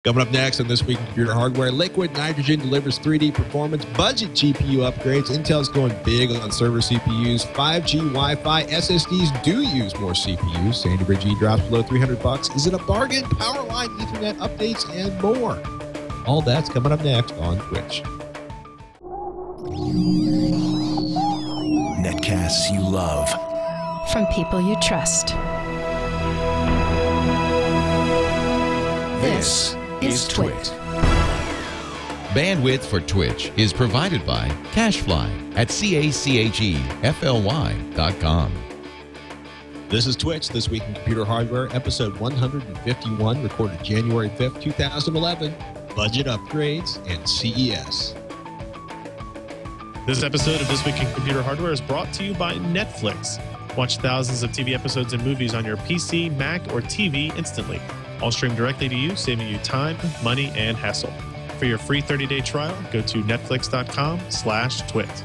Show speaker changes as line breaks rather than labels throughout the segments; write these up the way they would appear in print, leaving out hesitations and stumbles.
Coming up next on This Week in Computer Hardware, Liquid Nitrogen delivers 3D performance, budget GPU upgrades, Intel's going big on server CPUs, 5G Wi-Fi, SSDs do use more CPUs, Sandy Bridge E drops below $300, is it a bargain, Powerline Ethernet updates, and more. All that's coming up next on Twitch.
Netcasts you love.
From people you trust.
This is Twitch.
Bandwidth for Twitch is provided by Cachefly at CACHEFLY.com.
This is Twitch, This Week in Computer Hardware, episode 151, recorded January 5th, 2011, budget upgrades and CES.
This episode of This Week in Computer Hardware is brought to you by Netflix. Watch thousands of TV episodes and movies on your PC, Mac, or TV instantly. All streamed directly to you, saving you time, money, and hassle. For your free 30-day trial, go to netflix.com/twit.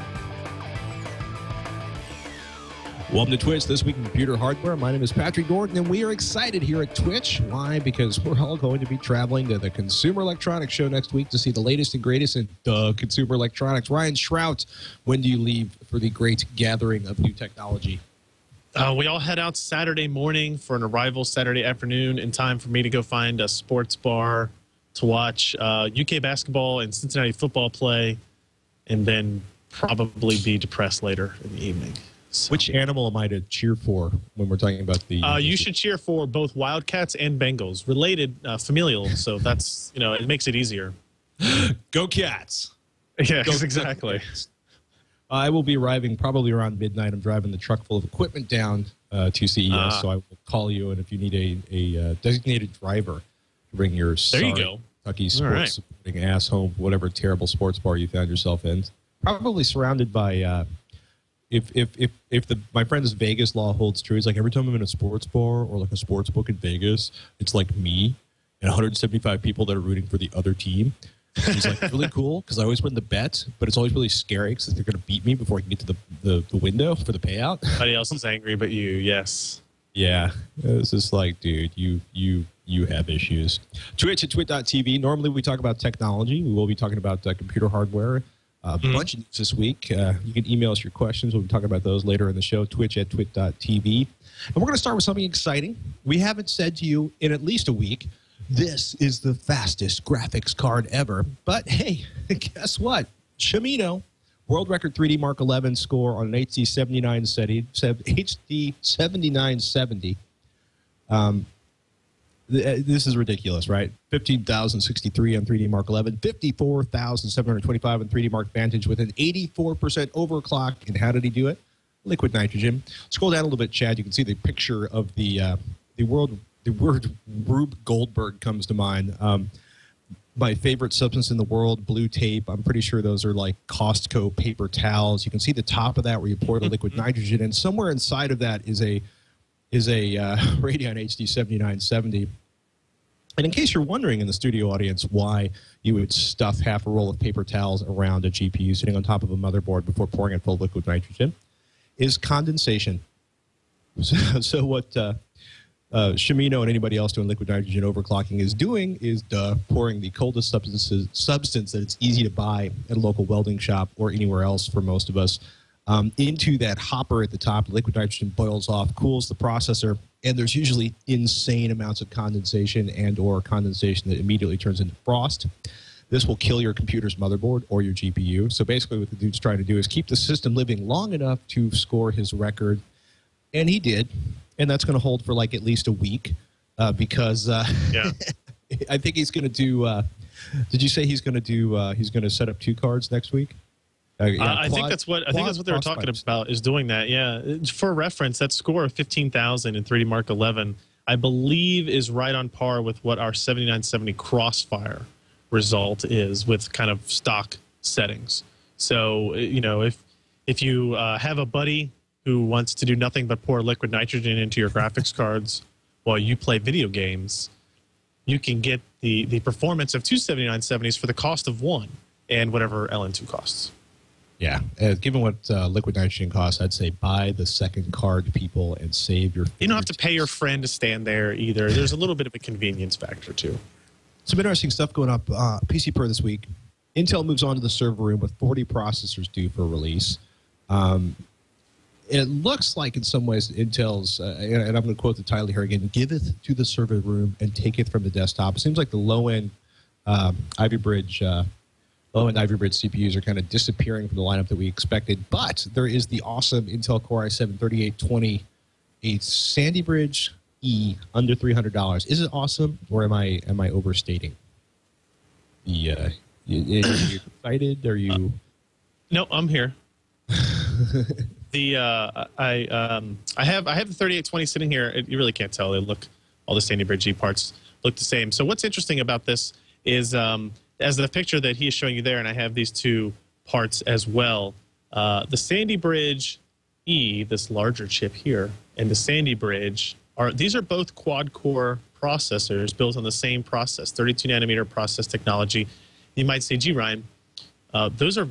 Welcome to Twitch, This Week in Computer Hardware. My name is Patrick Norton, and we are excited here at Twitch. Why? Because we're all going to be traveling to the Consumer Electronics Show next week to see the latest and greatest in consumer electronics. Ryan Shrout, when do you leave for the great gathering of new technology?
We all head out Saturday morning for an arrival Saturday afternoon in time for me to go find a sports bar to watch UK basketball and Cincinnati football play, and then probably be depressed later in the evening. So.
Which animal am I to cheer for when we're talking about the...
you should cheer for both Wildcats and Bengals. Related, familial, so that's, it makes it easier.
Go Cats!
Yes, exactly.
I will be arriving probably around midnight. I'm driving the truck full of equipment down to CES, so I will call you, and if you need a designated driver to bring your Kentucky sports supporting ass home, whatever terrible sports bar you found yourself in, probably surrounded by... If my friend's Vegas law holds true, it's like every time I'm in a sports bar or like a sports book in Vegas, it's like me and 175 people that are rooting for the other team. It's like really cool because I always win the bet, but it's always really scary because they're going to beat me before I can get to the window for the payout.
Nobody else is angry but you. Yes. Yeah,
it's just like, dude, you have issues. Twitch at twit.tv. Normally we talk about technology. We will be talking about computer hardware. A bunch of news this week. You can email us your questions. We'll be talking about those later in the show. Twitch at twit.tv. And we're going to start with something exciting. We haven't said to you in at least a week, this is the fastest graphics card ever. But hey, guess what? Shimino, world record 3D Mark 11 score on an HD 7970. This is ridiculous, right? 15,063 on 3D Mark 11, 54,725 on 3D Mark Vantage with an 84% overclock. And how did he do it? Liquid nitrogen. Scroll down a little bit, Chad. You can see the picture of the word Rube Goldberg comes to mind. My favorite substance in the world, blue tape. I'm pretty sure those are like Costco paper towels. You can see the top of that where you pour the liquid nitrogen, and somewhere inside of that is a Radeon HD 7970. And in case you're wondering in the studio audience why you would stuff half a roll of paper towels around a GPU sitting on top of a motherboard before pouring it full of liquid nitrogen, is condensation. So what Shimino and anybody else doing liquid nitrogen overclocking is doing is pouring the coldest substance that it's easy to buy at a local welding shop or anywhere else for most of us, into that hopper at the top. Liquid nitrogen boils off, cools the processor, and there's usually insane amounts of condensation or condensation that immediately turns into frost. This will kill your computer's motherboard or your GPU. So basically what the dude's trying to do is keep the system living long enough to score his record, and he did, and that's going to hold for like at least a week because I think he's going to do did you say he's going to set up 2 cards next week?
I think that's what they were talking about, is doing that. Yeah, for reference, that score of 15,000 in 3D Mark 11, I believe, is right on par with what our 7970 Crossfire result is with kind of stock settings. So if you have a buddy who wants to do nothing but pour liquid nitrogen into your graphics cards while you play video games, you can get the performance of 2 7970s for the cost of one and whatever LN2 costs.
Yeah, given what liquid nitrogen costs, I'd say buy the second card, people, and save your...
You don't have to pay your friend to stand there either. There's a little bit of a convenience factor, too.
Some interesting stuff going up. PC Per this week. Intel moves on to the server room with 40 processors due for release. It looks like in some ways Intel's, and I'm going to quote the title here again, giveth to the server room and taketh from the desktop. It seems like the low-end Ivy Bridge CPUs are kind of disappearing from the lineup that we expected. But there is the awesome Intel Core i7-3820, a Sandy Bridge E under $300. Is it awesome, or am I overstating? Yeah, you excited? Are you?
No, I'm here. I have the 3820 sitting here. You really can't tell. They look, all the Sandy Bridge E parts look the same. So what's interesting about this is as the picture that he is showing you there, and I have these two parts as well. The Sandy Bridge E, this larger chip here, and the Sandy Bridge these are both quad core processors built on the same process, 32 nanometer process technology. You might say, gee, Ryan, those are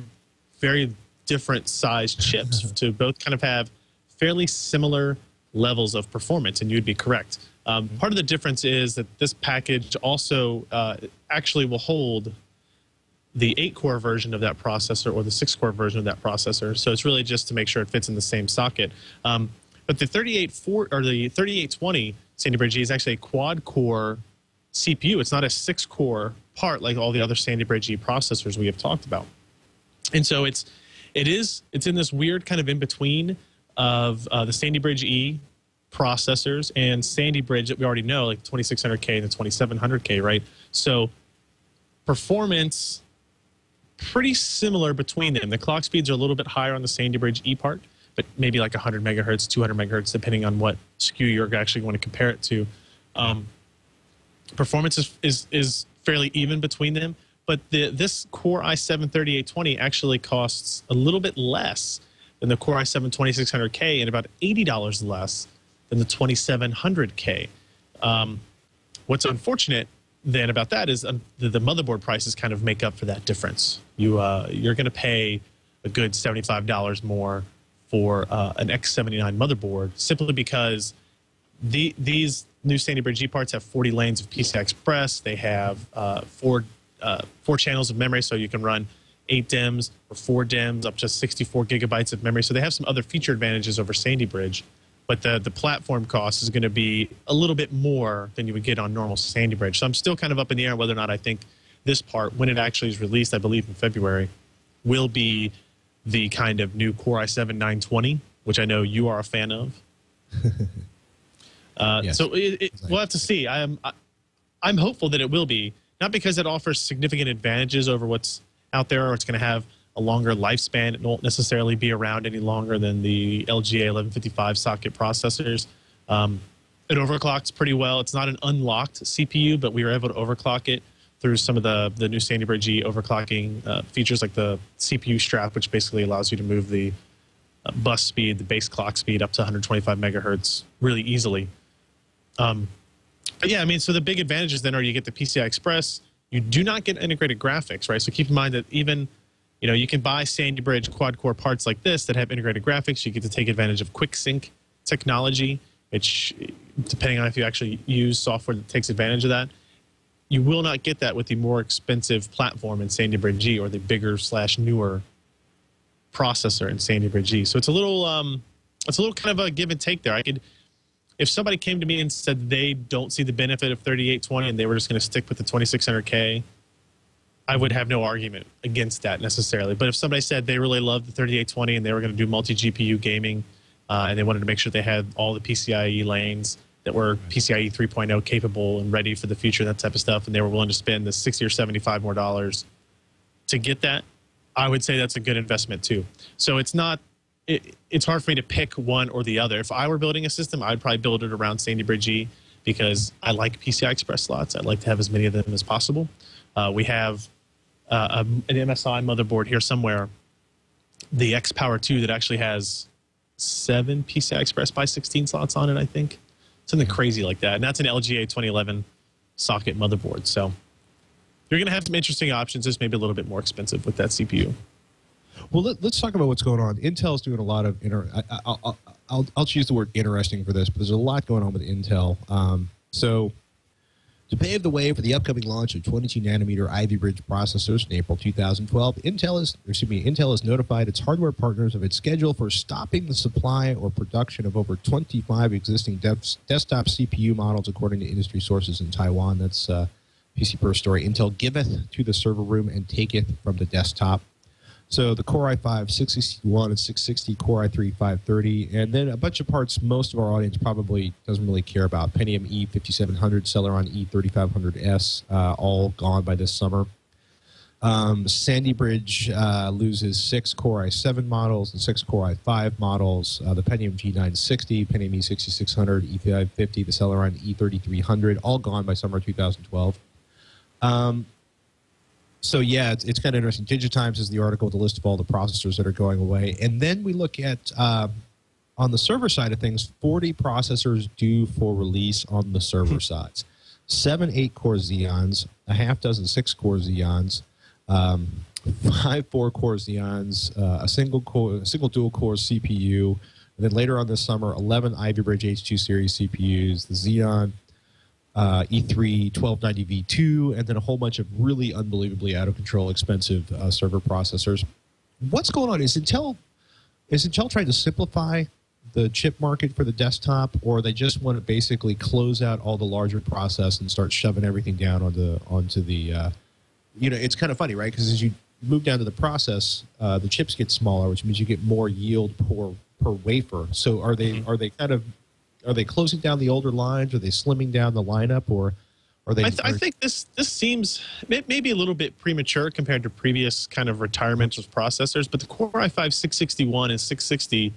very different size chips to both kind of have fairly similar levels of performance, and you'd be correct. Part of the difference is that this package also actually will hold the 8-core version of that processor or the 6-core version of that processor. So it's really just to make sure it fits in the same socket. But the 3820 Sandy Bridge E is actually a quad-core CPU. It's not a 6-core part like all the other Sandy Bridge E processors we have talked about. And so it's in this weird kind of in-between of the Sandy Bridge E processors and Sandy Bridge that we already know, like the 2600K and the 2700K, right? So performance, pretty similar between them. The clock speeds are a little bit higher on the Sandy Bridge E part, but maybe like 100 megahertz, 200 megahertz, depending on what SKU you're actually going to compare it to. Performance is fairly even between them, but this Core i7-3820 actually costs a little bit less than the Core i7-2600K and about $80 less than the 2700K. What's unfortunate then about that is the motherboard prices kind of make up for that difference. You're going to pay a good $75 more for an X79 motherboard simply because these new Sandy Bridge G parts have 40 lanes of PCI Express. They have four channels of memory, so you can run 8 DIMMs or 4 DIMMs up to 64 gigabytes of memory. So they have some other feature advantages over Sandy Bridge, but the platform cost is going to be a little bit more than you would get on normal Sandy Bridge. So I'm still kind of up in the air whether or not I think this part, when it actually is released, I believe in February, will be the kind of new Core i7-920, which I know you are a fan of. Yes. So we'll have to see. I'm hopeful that it will be, not because it offers significant advantages over what's out there or it's going to have a longer lifespan. It won't necessarily be around any longer than the LGA 1155 socket processors. It overclocks pretty well. It's not an unlocked CPU, but we were able to overclock it through some of the new Sandy Bridge E overclocking features like the CPU Shrout, which basically allows you to move the bus speed, the base clock speed up to 125 megahertz really easily. But yeah, I mean, so the big advantages then are you get the PCI Express. You do not get integrated graphics, right? So keep in mind that even, you can buy Sandy Bridge quad-core parts like this that have integrated graphics. You get to take advantage of quick sync technology, which, depending on if you actually use software that takes advantage of that, you will not get that with the more expensive platform in Sandy Bridge E or the bigger/newer processor in Sandy Bridge E. So it's a little kind of a give and take there. If somebody came to me and said they don't see the benefit of 3820 and they were just going to stick with the 2600K, I would have no argument against that necessarily. But if somebody said they really loved the 3820 and they were going to do multi-GPU gaming and they wanted to make sure they had all the PCIe lanes that were PCIe 3.0 capable and ready for the future, that type of stuff, and they were willing to spend the $60 or $75 more to get that, I would say that's a good investment too. So it's not, it's hard for me to pick one or the other. If I were building a system, I'd probably build it around Sandy Bridge E because I like PCI Express slots. I'd like to have as many of them as possible. We have an MSI motherboard here somewhere, the X Power 2, that actually has 7 PCI Express by 16 slots on it, I think. Something crazy like that. And that's an LGA 2011 socket motherboard. So you're going to have some interesting options. It's maybe a little bit more expensive with that CPU.
Well, let's talk about what's going on. Intel's doing a lot of I'll choose the word interesting for this, but there's a lot going on with Intel. So To pave the way for the upcoming launch of 22-nanometer Ivy Bridge processors in April 2012, Intel has notified its hardware partners of its schedule for stopping the supply or production of over 25 existing desktop CPU models, according to industry sources in Taiwan. That's PC Per Story. Intel giveth to the server room and taketh from the desktop. So the Core i5 661 and 660, Core i3 530, and then a bunch of parts most of our audience probably doesn't really care about. Pentium E5700, Celeron E3500S, all gone by this summer. Sandy Bridge loses 6 Core i7 models and 6 Core i5 models. The Pentium G960, Pentium E6600, E550, the Celeron E3300, all gone by summer 2012. So, yeah, it's kind of interesting. Digitimes is the article with a list of all the processors that are going away. And then we look at, on the server side of things, 40 processors due for release on the server sides. 7 8-core Xeons, a half dozen 6-core Xeons, 5 4-core Xeons, a single dual-core CPU, and then later on this summer, 11 Ivy Bridge H2 series CPUs, the Xeon E3 1290V2, and then a whole bunch of really unbelievably out-of-control expensive server processors. What's going on? Is Intel trying to simplify the chip market for the desktop, or they just want to basically close out all the larger process and start shoving everything down onto the it's kind of funny, right? Because as you move down to the process, the chips get smaller, which means you get more yield per wafer. So are they closing down the older lines? Are they slimming down the lineup, or are they?
I think this seems maybe a little bit premature compared to previous kind of retirements of processors. But the Core i5 661 and 660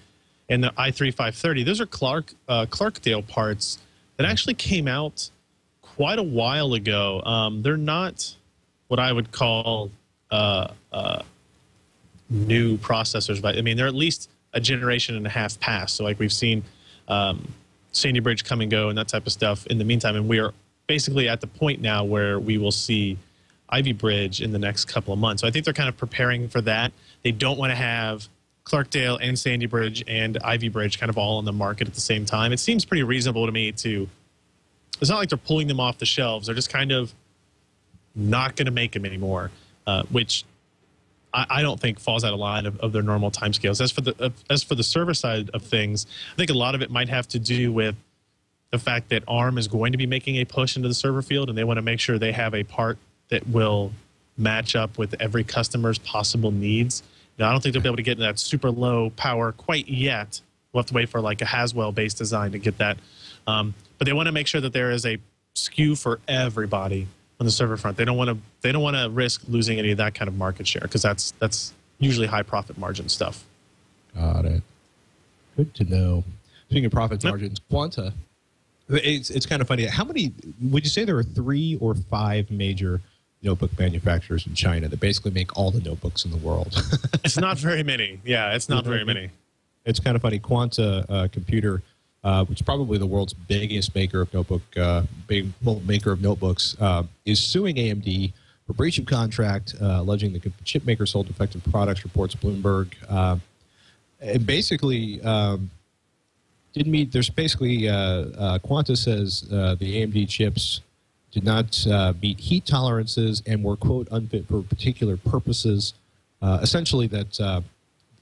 and the i3 530, those are Clarkdale parts that actually came out quite a while ago. They're not what I would call new processors, but I mean they're at least a generation and a half past. So like we've seen. Sandy Bridge come and go and that type of stuff in the meantime. And we are basically at the point now where we will see Ivy Bridge in the next couple of months. So I think they're kind of preparing for that. They don't want to have Clarkdale and Sandy Bridge and Ivy Bridge kind of all on the market at the same time. It seems pretty reasonable to me to, it's not like they're pulling them off the shelves. They're just kind of not going to make them anymore, which I don't think falls out of line of their normal timescales. As for the server side of things, I think a lot of it might have to do with the fact that ARM is going to be making a push into the server field, and they want to make sure they have a part that will match up with every customer's possible needs. Now, I don't think they'll be able to get into that super low power quite yet. We'll have to wait for like a Haswell-based design to get that. But they want to make sure that there is a SKU for everybody on the server front. They don't want to risk losing any of that kind of market share, because that's usually high profit margin stuff.
Got it. Good to know. Speaking of profit margins, Quanta. It's kind of funny. How many would you say there are 3 or 5 major notebook manufacturers in China that basically make all the notebooks in the world?
It's not very many. Yeah, it's not very many.
It's kind of funny. Quanta Computer, which is probably the world's biggest maker of notebooks, is suing AMD for breach of contract, alleging the chip maker sold defective products, reports Bloomberg. And basically, didn't meet. There's basically Quanta says the AMD chips did not meet heat tolerances and were, quote, unfit for particular purposes. Essentially, that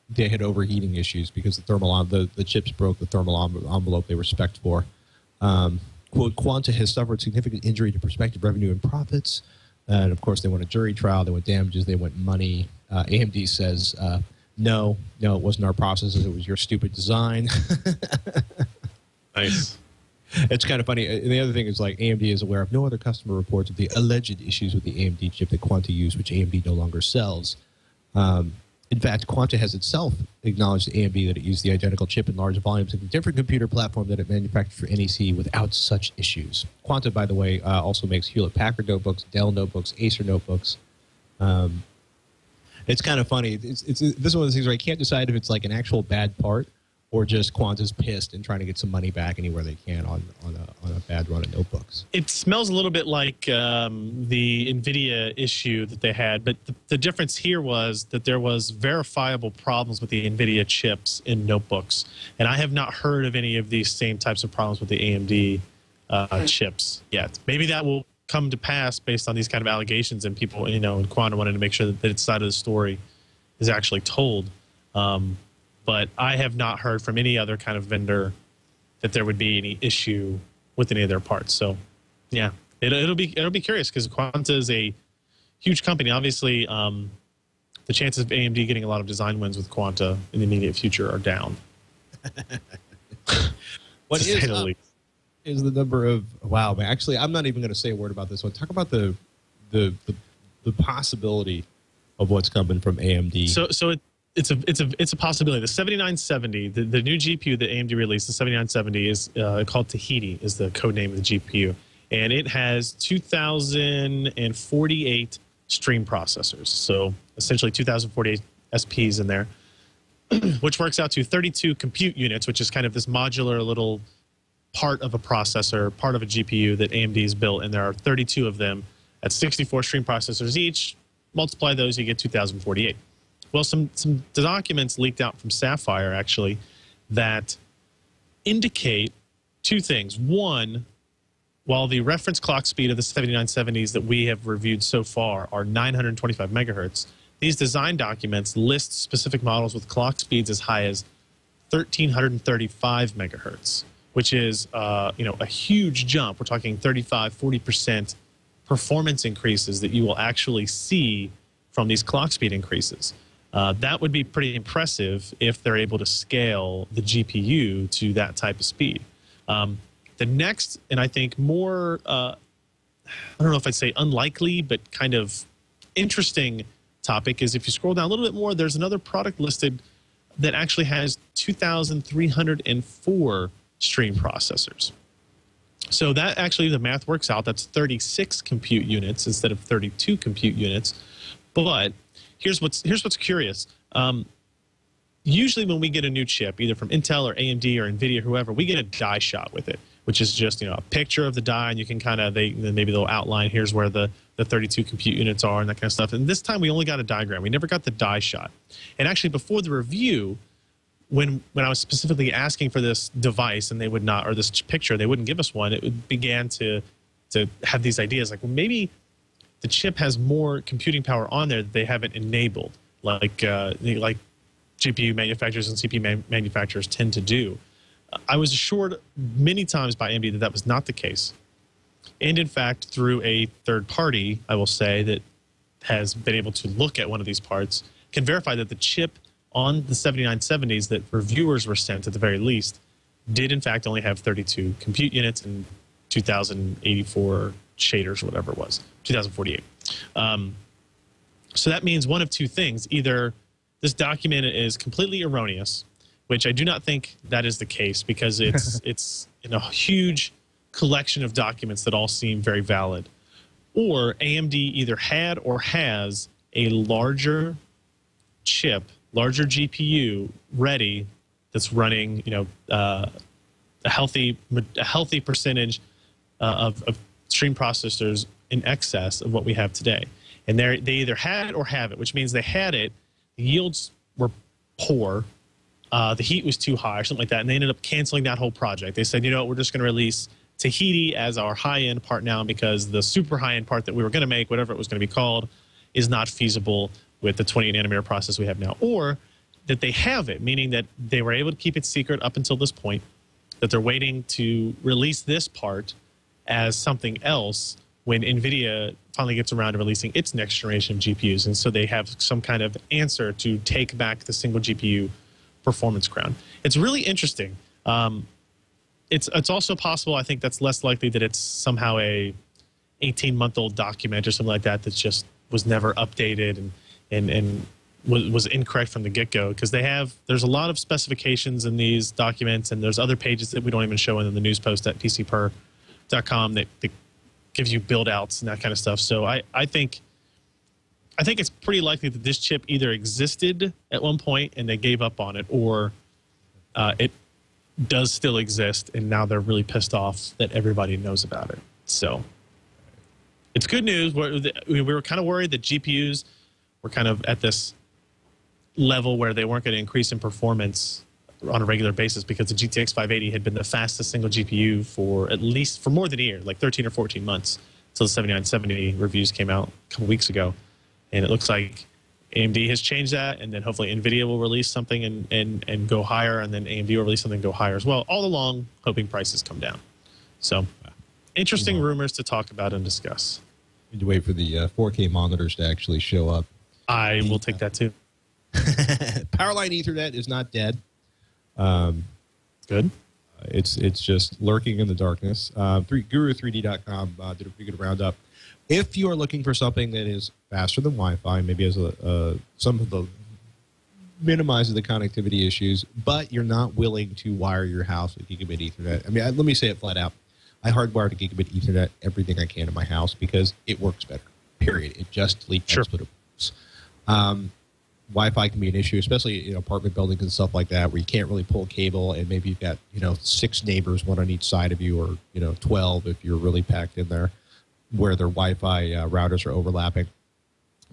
they had overheating issues because the chips broke the thermal envelope they were spec'd for. Quote, Quanta has suffered significant injury to prospective revenue and profits. And, of course, they want a jury trial. They want damages. They want money. AMD says, no, it wasn't our processes. It was your stupid design.
Nice.
It's kind of funny. And the other thing is, like, AMD is aware of no other customer reports of the alleged issues with the AMD chip that Quanta used, which AMD no longer sells. In fact, Quanta has itself acknowledged to AMD that it used the identical chip in large volumes of a different computer platform that it manufactured for NEC without such issues. Quanta, by the way, also makes Hewlett-Packard notebooks, Dell notebooks, Acer notebooks. It's kind of funny. This is one of those things where I can't decide if it's like an actual bad part or just Quanta's pissed and trying to get some money back anywhere they can on a bad run of notebooks.
It smells a little bit like the NVIDIA issue that they had, but the difference here was that there was verifiable problems with the NVIDIA chips in notebooks, and I have not heard of any of these same types of problems with the AMD chips yet. Maybe that will come to pass based on these kind of allegations, and people, you know, in Quantum wanted to make sure that its side of the story is actually told. But I have not heard from any other kind of vendor that there would be any issue with any of their parts. So, yeah, it'll be curious because Quanta is a huge company. Obviously, the chances of AMD getting a lot of design wins with Quanta in the immediate future are down.
What is the number of wow, man? Actually, I'm not even going to say a word about this one. Talk about the possibility of what's coming from AMD.
So it's a possibility. The 7970, the new GPU that AMD released, the 7970 is called Tahiti, is the code name of the GPU, and it has 2,048 stream processors. So essentially 2,048 SPs in there, which works out to 32 compute units, which is kind of this modular little part of a processor, part of a GPU that AMD has built, and there are 32 of them at 64 stream processors each. Multiply those, you get 2,048. Well, some documents leaked out from Sapphire, actually, that indicate two things. One, while the reference clock speed of the 7970s that we have reviewed so far are 925 megahertz, these design documents list specific models with clock speeds as high as 1,335 megahertz, which is a huge jump. We're talking 35, 40% performance increases that you will actually see from these clock speed increases. That would be pretty impressive if they're able to scale the GPU to that type of speed. The next, and I think more, I don't know if I'd say unlikely, but kind of interesting topic is if you scroll down a little bit more, there's another product listed that actually has 2,304 stream processors. So that actually, the math works out. That's 36 compute units instead of 32 compute units. But here's what's curious. Usually when we get a new chip, either from Intel or AMD or NVIDIA, whoever, we get a die shot with it, which is just a picture of the die, and you can kind of maybe they'll outline here's where the 32 compute units are and that kind of stuff. And this time we only got a diagram. We never got the die shot. And actually before the review, when I was specifically asking for this device and they would not, or this picture, they wouldn't give us one, it began to have these ideas like, well, maybe the chip has more computing power on there that they haven't enabled, like GPU manufacturers and CPU manufacturers tend to do. I was assured many times by AMD that that was not the case. And in fact, through a third party, I will say, that has been able to look at one of these parts, can verify that the chip on the 7970s that reviewers were sent, at the very least, did in fact only have 32 compute units and 2,084 shaders, or whatever it was, 2,048. So that means one of two things. Either this document is completely erroneous, which I do not think that is the case, because it's in a huge collection of documents that all seem very valid, or AMD either had or has a larger chip, larger GPU ready that's running, a healthy percentage of stream processors in excess of what we have today. And they either had it or have it, which means they had it, the yields were poor, the heat was too high or something like that, and they ended up canceling that whole project. They said, we're just going to release Tahiti as our high-end part now, because the super high-end part that we were going to make, whatever it was going to be called, is not feasible with the 28-nanometer process we have now. Or that they have it, meaning that they were able to keep it secret up until this point, that they're waiting to release this part as something else when NVIDIA finally gets around to releasing its next generation of GPUs. And so they have some kind of answer to take back the single GPU performance crown. It's really interesting. It's also possible, I think that's less likely, that it's somehow a 18-month-old document or something like that that just was never updated and was incorrect from the get-go, because there's a lot of specifications in these documents, and there's other pages that we don't even show in the news post at pcper.com that gives you build outs and that kind of stuff. So I think it's pretty likely that this chip either existed at one point and they gave up on it, or it does still exist and now they're really pissed off that everybody knows about it. So it's good news. We were kind of worried that GPUs were kind of at this level where they weren't going to increase in performance on a regular basis, because the GTX 580 had been the fastest single GPU for more than a year, like 13 or 14 months. until the 7970 reviews came out a couple weeks ago. And it looks like AMD has changed that, and then hopefully NVIDIA will release something and go higher, and then AMD will release something and go higher as well, all along hoping prices come down. So interesting rumors to talk about and discuss.
Need to wait for the 4K monitors to actually show up.
I will take that too.
Powerline Ethernet is not dead.
Good.
It's just lurking in the darkness. Guru3D.com did a pretty good roundup. If you are looking for something that is faster than Wi-Fi, maybe has some of the minimizes the connectivity issues, but you're not willing to wire your house with gigabit Ethernet. I mean, let me say it flat out. I hardwire to gigabit Ethernet everything I can in my house because it works better. Period. It just leaks, but it works. Wi-Fi can be an issue, especially in apartment buildings and stuff like that, where you can't really pull cable, and maybe you've got 6 neighbors, one on each side of you, or 12 if you're really packed in there, where their Wi-Fi routers are overlapping.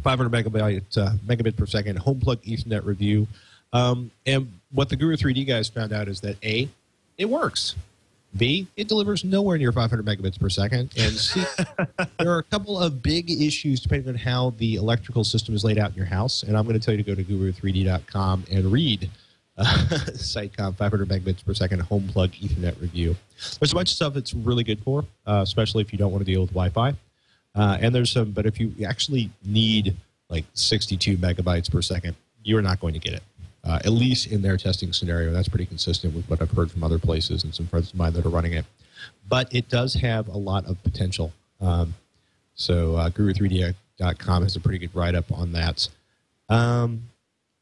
500 megabit per second home plug Ethernet review, and what the Guru 3D guys found out is that A, it works. B, it delivers nowhere near 500 megabits per second. And C, there are a couple of big issues depending on how the electrical system is laid out in your house. And I'm going to tell you to go to guru3d.com and read Sitecom 500 megabits per second home plug Ethernet review. There's a bunch of stuff it's really good for, especially if you don't want to deal with Wi-Fi. And there's some, but if you actually need like 62 megabytes per second, you're not going to get it. At least in their testing scenario. That's pretty consistent with what I've heard from other places and some friends of mine that are running it. But it does have a lot of potential. So Guru3D.com has a pretty good write-up on that.
I'm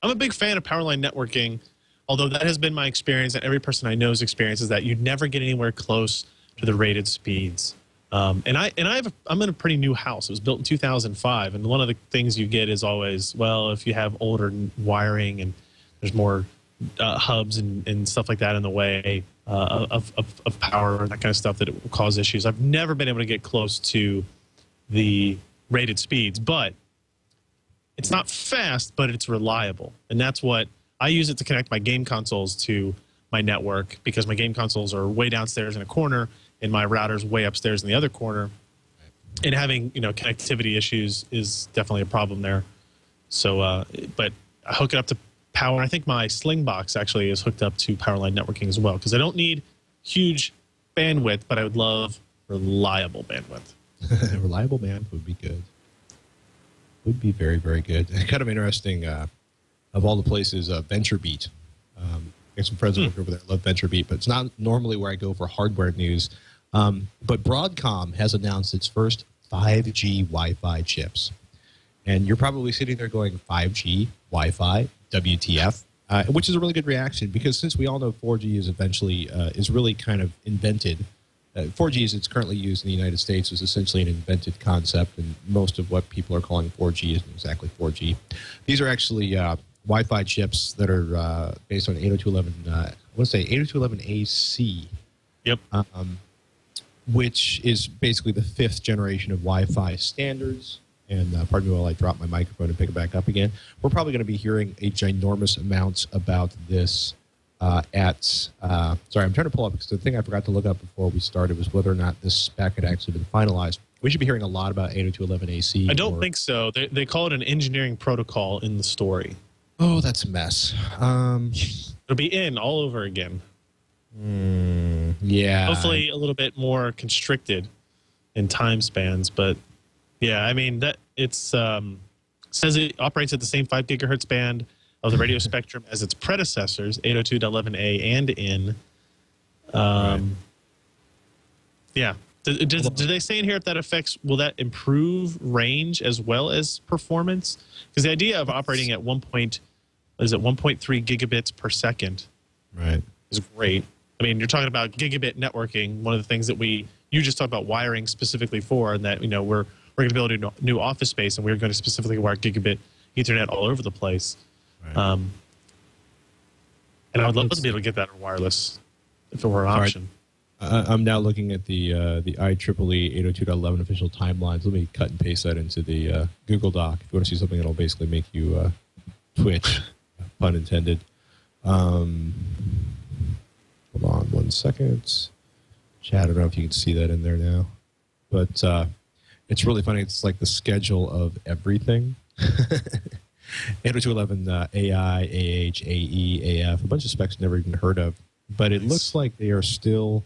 a big fan of Powerline networking, although that has been my experience, and every person I know's experience is that you never get anywhere close to the rated speeds. I'm in a pretty new house. It was built in 2005, and one of the things you get is always, well, if you have older wiring and there's more hubs and stuff like that in the way of power and that kind of stuff, that it will cause issues. I've never been able to get close to the rated speeds, but it's not fast, but it's reliable. And that's what I use it to connect my game consoles to my network, because my game consoles are way downstairs in a corner and my router's way upstairs in the other corner. And having connectivity issues is definitely a problem there. So, but I hook it up to power. I think my Sling box actually is hooked up to Powerline networking as well, because I don't need huge bandwidth, but I would love reliable bandwidth.
Reliable bandwidth would be good. Would be very, very good. Kind of interesting. Of all the places, VentureBeat. I have some friends that work over there. I love VentureBeat, but it's not normally where I go for hardware news. But Broadcom has announced its first 5G Wi-Fi chips. And you're probably sitting there going, 5G Wi-Fi, WTF, which is a really good reaction, because since we all know 4G is eventually is really kind of invented. 4G, as it's currently used in the United States, is essentially an invented concept, and most of what people are calling 4G isn't exactly 4G. These are actually Wi-Fi chips that are based on 802.11. I want to say 802.11ac.
Yep.
Which is basically the 5th generation of Wi-Fi standards. And pardon me while I drop my microphone and pick it back up again. We're probably going to be hearing a ginormous amounts about this sorry, I'm trying to pull up, because the thing I forgot to look up before we started was whether or not this spec had actually been finalized. We should be hearing a lot about 802.11ac.
I don't think so. They call it an engineering protocol in the story.
Oh, that's a mess.
It'll be in all over again.
Yeah.
Hopefully a little bit more constricted in time spans, but yeah, I mean, that it's says it operates at the same 5 gigahertz band of the radio spectrum as its predecessors, 802.11a and in. Yeah. Do they say in here if that affects, will that improve range as well as performance? Because the idea of operating at 1.3 gigabits per second,
right,
is great. I mean, you're talking about gigabit networking, one of the things that you just talked about wiring specifically for, and that we're going to build a new office space, and we're going to specifically wire gigabit Ethernet all over the place. Right. And I would love to be able to get that wireless if it were an option.
I'm now looking at the IEEE 802.11 official timelines. Let me cut and paste that into the Google Doc. If you want to see something that'll basically make you twitch, pun intended. Hold on 1 second. Chat, I don't know if you can see that in there now. But It's really funny. It's like the schedule of everything. 802.11 AI, AH, AE, AF, a bunch of specs never even heard of. But it looks like they are still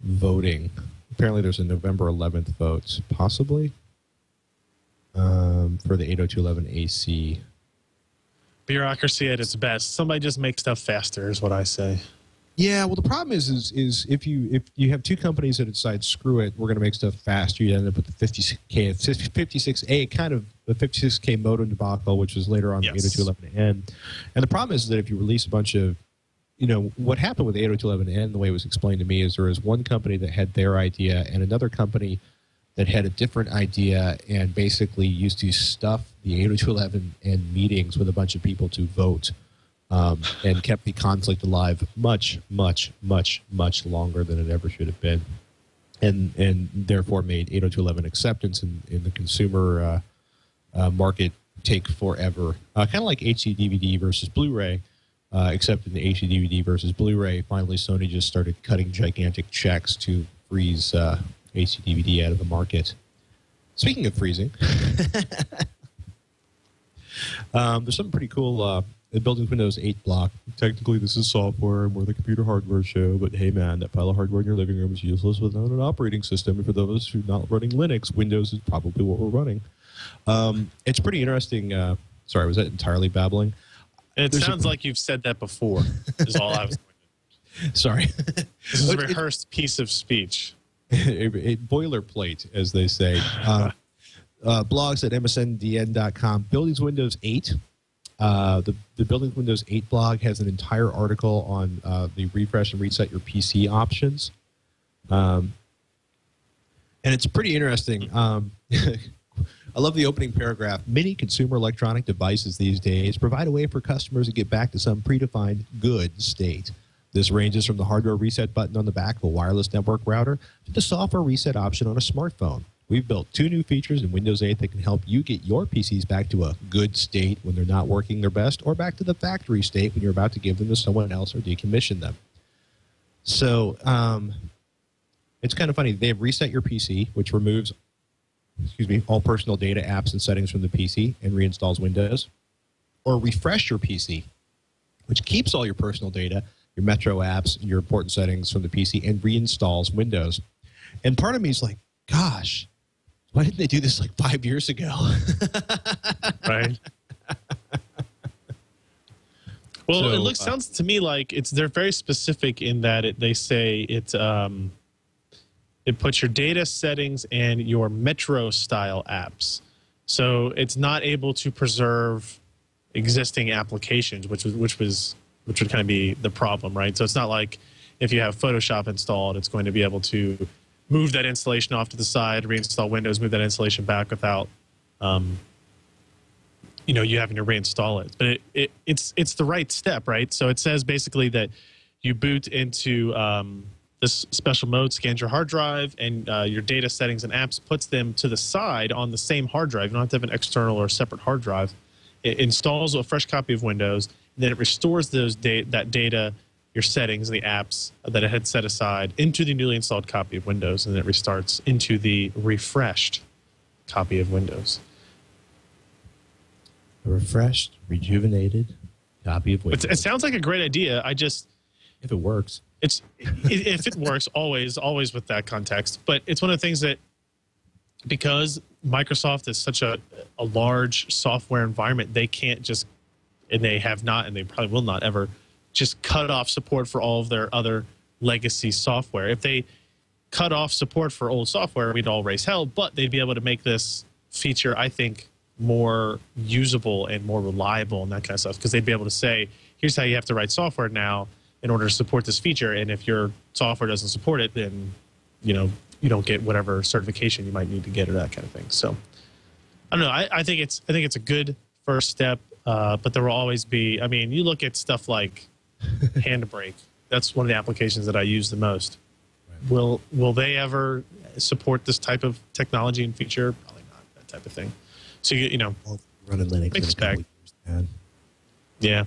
voting. Apparently there's a November 11th vote, possibly, for the 802.11 AC.
Bureaucracy at its best. Somebody just makes stuff faster is what I say. Yeah,
well, the problem is if you have two companies that decide, screw it, we're going to make stuff faster, you end up with the 56A, kind of the 56K modem debacle, which was later on the 802.11n. And the problem is that if you release a bunch of, what happened with the 802.11n, the way it was explained to me, is there was one company that had their idea and another company that had a different idea and basically used to stuff the 802.11n meetings with a bunch of people to vote. And kept the conflict alive much, much, much, much longer than it ever should have been, and therefore made 802.11 acceptance in the consumer market take forever. Kind of like HD DVD versus Blu-ray, except in the HD DVD versus Blu-ray, finally Sony just started cutting gigantic checks to freeze HD DVD out of the market. Speaking of freezing, there's something pretty cool. It built into Windows 8 block. Technically, this is software, and we're the computer hardware show, but hey, man, that pile of hardware in your living room is useless without an operating system. And for those who are not running Linux, Windows is probably what we're running. It's pretty interesting. Sorry, was that entirely babbling?
It sounds like you've said that before, is all I was going to.
Sorry.
This is a rehearsed piece of speech.
A boilerplate, as they say. Blogs at msndn.com. Buildings Windows 8. The Building Windows 8 blog has an entire article on the refresh and reset your PC options. And it's pretty interesting. I love the opening paragraph. Many consumer electronic devices these days provide a way for customers to get back to some predefined good state. This ranges from the hardware reset button on the back of a wireless network router to the software reset option on a smartphone. We've built 2 new features in Windows 8 that can help you get your PCs back to a good state when they're not working their best, or back to the factory state when you're about to give them to someone else or decommission them. So it's kind of funny. They have Reset Your PC, which removes all personal data, apps, and settings from the PC and reinstalls Windows. Or Refresh Your PC, which keeps all your personal data, your Metro apps, your important settings from the PC, and reinstalls Windows. And part of me is like, gosh, why didn't they do this like 5 years ago?
Right. Well, so, sounds to me like they're very specific in that they say it puts your data settings and your Metro style apps. So it's not able to preserve existing applications, which would kind of be the problem, right? So it's not like if you have Photoshop installed, it's going to be able to move that installation off to the side, reinstall Windows, move that installation back without, you having to reinstall it. But it's the right step, right? So it says basically that you boot into this special mode, scans your hard drive, and your data settings and apps, puts them to the side on the same hard drive. You don't have to have an external or separate hard drive. It installs a fresh copy of Windows, and then it restores that data, your settings and the apps that it had set aside, into the newly installed copy of Windows, and it restarts into the refreshed copy of Windows.
A refreshed, rejuvenated copy of Windows.
It sounds like a great idea.
If it works.
If it works, always with that context. But it's one of the things that, because Microsoft is such a large software environment, they can't just, and they have not, and they probably will not ever, just cut off support for all of their other legacy software. If they cut off support for old software, we'd all raise hell, but they'd be able to make this feature, I think, more usable and more reliable and that kind of stuff, because they'd be able to say, here's how you have to write software now in order to support this feature, and if your software doesn't support it, then you don't get whatever certification you might need to get or that kind of thing. So I don't know. I think it's a good first step, but there will always be, you look at stuff like Handbrake. That's one of the applications that I use the most. Right. Will they ever support this type of technology and feature? Probably not. That type of thing. So
running Linux in a couple years, man.
Yeah.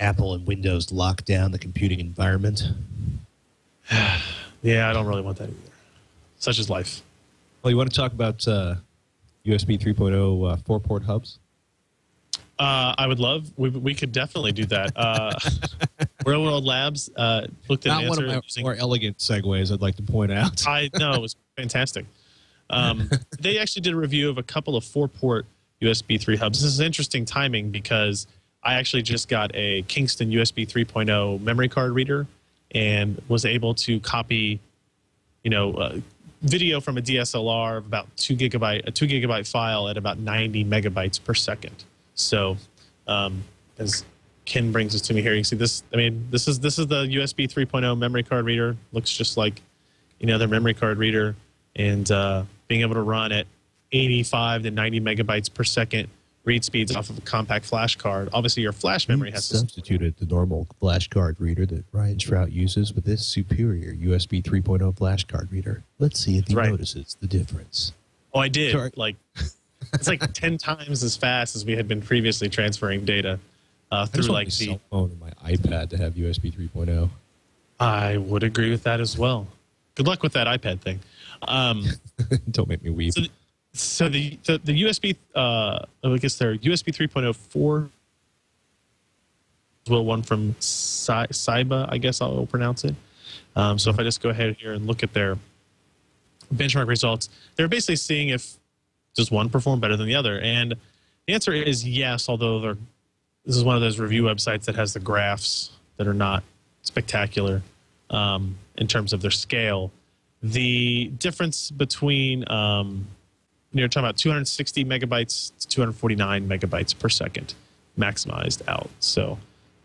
Apple and Windows lock down the computing environment.
Yeah, I don't really want that either. Such is life.
Well, you want to talk about USB 3.0 4-port hubs?
I would love. We could definitely do that. Real World Labs looked at
Not
an
one
answer
of my
using,
more elegant segues, I'd like to point out.
I know it was fantastic. They actually did a review of a couple of 4-port USB 3 hubs. This is interesting timing because I actually just got a Kingston USB 3.0 memory card reader and was able to copy, video from a DSLR of about 2 gigabyte file at about 90 megabytes per second. So, as Ken brings this to me here, you can see this. I mean, this is the USB 3.0 memory card reader. Looks just like any other memory card reader, and being able to run at 85 to 90 megabytes per second read speeds off of a compact flash card. Obviously, your flash memory has to
substituted the normal flash card reader that Ryan Shrout uses with this superior USB 3.0 flash card reader. Let's see if he notices the difference.
Oh, I did.
Sorry.
It's like 10 times as fast as we had been previously transferring data through
like the cell phone and my iPad to have USB 3.0.
I would agree with that as well. Good luck with that iPad thing.
Don't make me weep.
So the USB, I guess they're USB 3.0 4, well, one from Saiba, I guess I'll pronounce it. So if I just go ahead here and look at their benchmark results, they're basically seeing if does one perform better than the other. And the answer is yes, although this is one of those review websites that has the graphs that are not spectacular in terms of their scale. The difference between you're talking about 260 megabytes to 249 megabytes per second maximized out. So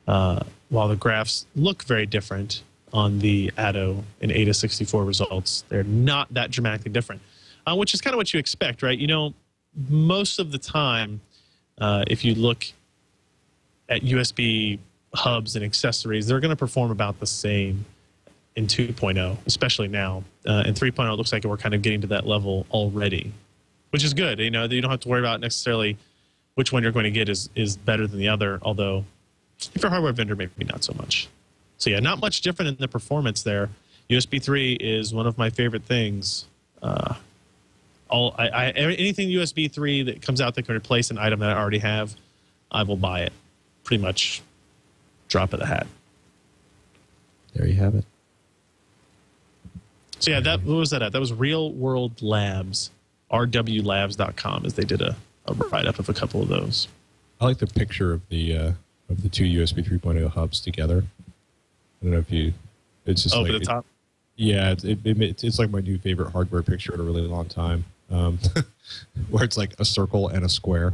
while the graphs look very different on the Atto and ATA64 results, they're not that dramatically different, which is kind of what you expect, right? Most of the time, if you look at USB hubs and accessories, they're going to perform about the same in 2.0, especially now. In 3.0, it looks like we're kind of getting to that level already, which is good. You don't have to worry about necessarily which one you're going to get is better than the other, although if you're a hardware vendor, maybe not so much. So yeah, not much different in the performance there. USB 3 is one of my favorite things. Anything USB 3 that comes out that can replace an item that I already have, I will buy it. Pretty much drop of the hat.
There you have it.
So yeah, what was that at? That was Real World Labs, rwlabs.com, as they did a write-up of a couple of those.
I like the picture of the two USB 3.0 hubs together. I don't know if it's just
over the top.
Yeah, it's like my new favorite hardware picture in a really long time, where it's like a circle and a square.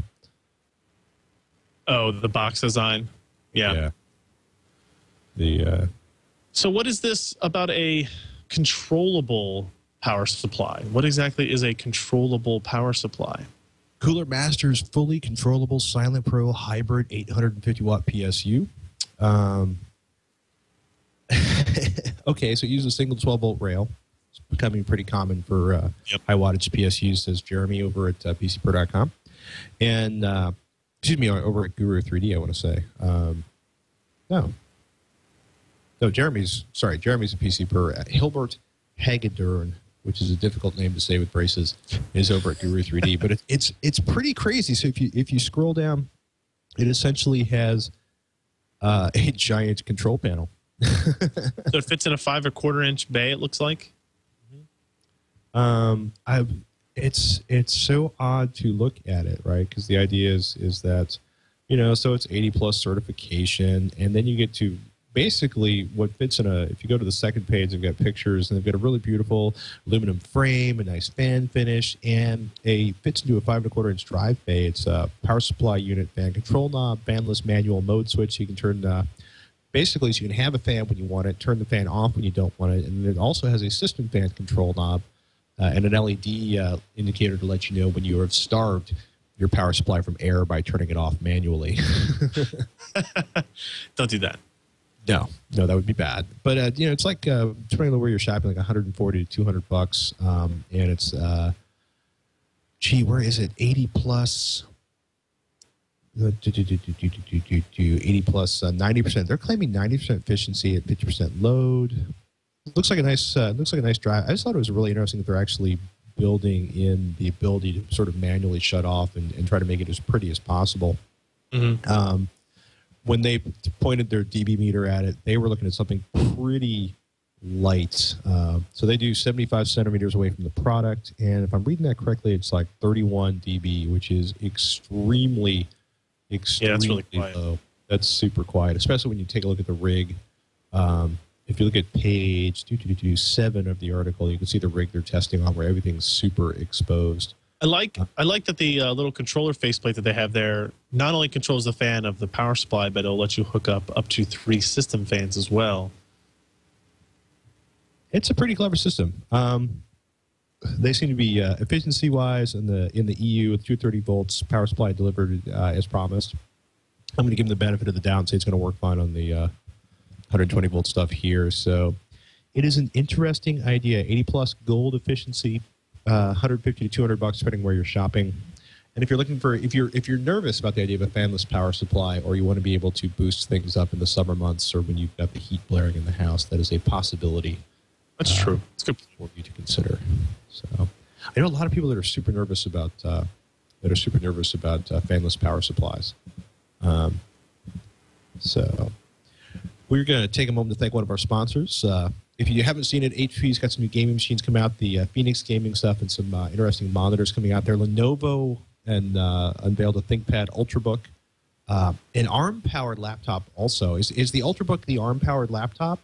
Oh, the box design. Yeah. So what is this about a controllable power supply? What exactly is a controllable power supply?
Cooler Master's fully controllable Silent Pro hybrid 850 watt PSU. Okay, so it uses a single 12-volt rail. It's becoming pretty common for high wattage PSUs, says Jeremy over at PCPro.com. And, over at Guru 3D, I want to say. Jeremy's a PC Pro. Hilbert Hagedorn, which is a difficult name to say with braces, is over at Guru 3D. But it's pretty crazy. So if you scroll down, it essentially has a giant control panel.
So it fits in a 5 1/4 inch bay, it looks like.
It's so odd to look at it, right? Because the idea is that, so it's 80 plus certification, and then you get to basically what fits in if you go to the second page, they've got pictures, and they've got a really beautiful aluminum frame, a nice fan finish, and fits into a 5 1/4 inch drive bay. It's a power supply unit, fan control knob, fanless manual mode switch, so you can turn basically, so you can have a fan when you want it, turn the fan off when you don't want it, and it also has a system fan control knob and an LED indicator to let you know when you have starved your power supply from air by turning it off manually.
Don't do that.
No, that would be bad. But it's like depending on where you're shopping, like $140 to $200, and it's where is it? 80 plus. 80 plus 90%. They're claiming 90% efficiency at 50% load. Looks like a nice drive. I just thought it was really interesting that they're actually building in the ability to sort of manually shut off and try to make it as pretty as possible.
Mm-hmm.
When they pointed their dB meter at it, they were looking at something pretty light. So they do 75 centimeters away from the product, and if I'm reading that correctly, it's like 31 dB, which is extremely that's really quiet. Low. That's super quiet, especially when you take a look at the rig. If you look at page 7 of the article, you can see the rig they're testing on where everything's super exposed.
I like that the little controller faceplate that they have there not only controls the fan of the power supply, but it'll let you hook up to 3 system fans as well.
It's a pretty clever system. They seem to be efficiency-wise in the EU with 230 volts power supply delivered as promised. I'm going to give them the benefit of the doubt and say it's going to work fine on the 120 volt stuff here. So it is an interesting idea. 80 plus gold efficiency, 150 to $200 depending where you're shopping. And if you're looking for, if you're nervous about the idea of a fanless power supply, or you want to be able to boost things up in the summer months, or when you've got the heat blaring in the house, that is a possibility.
That's true. It's good
for you to consider. So I know a lot of people that are super nervous about fanless power supplies. So we're going to take a moment to thank one of our sponsors. If you haven't seen it, HP's got some new gaming machines come out, the Phoenix gaming stuff, and some interesting monitors coming out there. Lenovo unveiled a ThinkPad Ultrabook, an ARM-powered laptop also. Is the Ultrabook the ARM-powered laptop?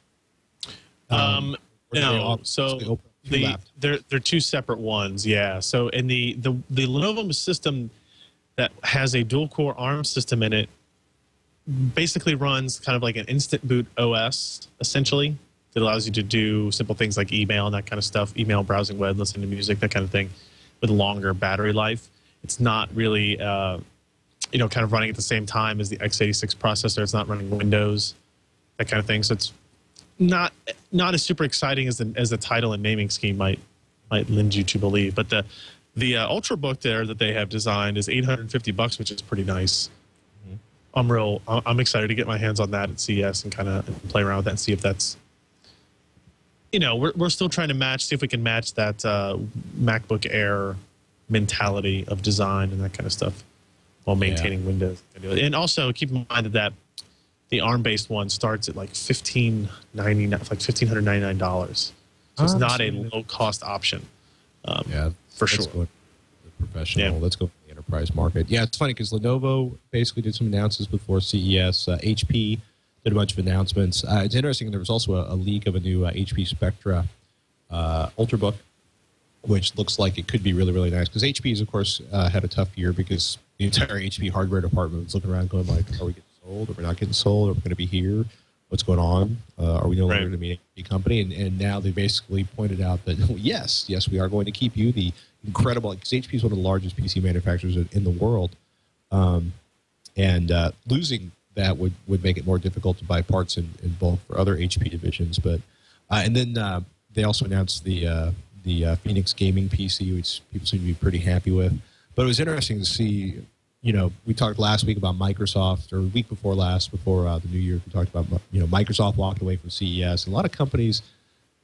No, so they're 2 separate ones, yeah. So in the Lenovo system that has a dual-core ARM system in it basically runs kind of like an instant boot OS, essentially, that allows you to do simple things like email and that kind of stuff, email, browsing web, listening to music, that kind of thing, with longer battery life. It's not really, kind of running at the same time as the x86 processor. It's not running Windows, that kind of thing. So it's not as super exciting as the title and naming scheme might lend you to believe. But the Ultrabook there that they have designed is $850, which is pretty nice. Mm-hmm. I'm excited to get my hands on that at CES and kind of play around with that and see if that's, we're still trying to see if we can match that MacBook Air mentality of design and that kind of stuff while maintaining Windows. And also keep in mind that the ARM-based one starts at like $1,599. So it's not a low-cost option. For sure.
Go the professional. Yeah. Let's go for the enterprise market. Yeah, it's funny because Lenovo basically did some announcements before CES. HP did a bunch of announcements. It's interesting. There was also a leak of a new HP Spectra Ultrabook, which looks like it could be really, really nice. Because HP's, of course, had a tough year because the entire HP hardware department was looking around going like, are we getting sold? Are we not getting sold? Are we going to be here? What's going on? Are we no longer going to be an HP company? And now they basically pointed out that, yes, we are going to keep you. The incredible, because HP is one of the largest PC manufacturers in the world. Losing that would make it more difficult to buy parts in bulk for other HP divisions. But and then they also announced the Phoenix gaming PC, which people seem to be pretty happy with. But it was interesting to see, we talked last week about Microsoft, or a week before last, before the new year, we talked about, Microsoft walked away from CES. And a lot of companies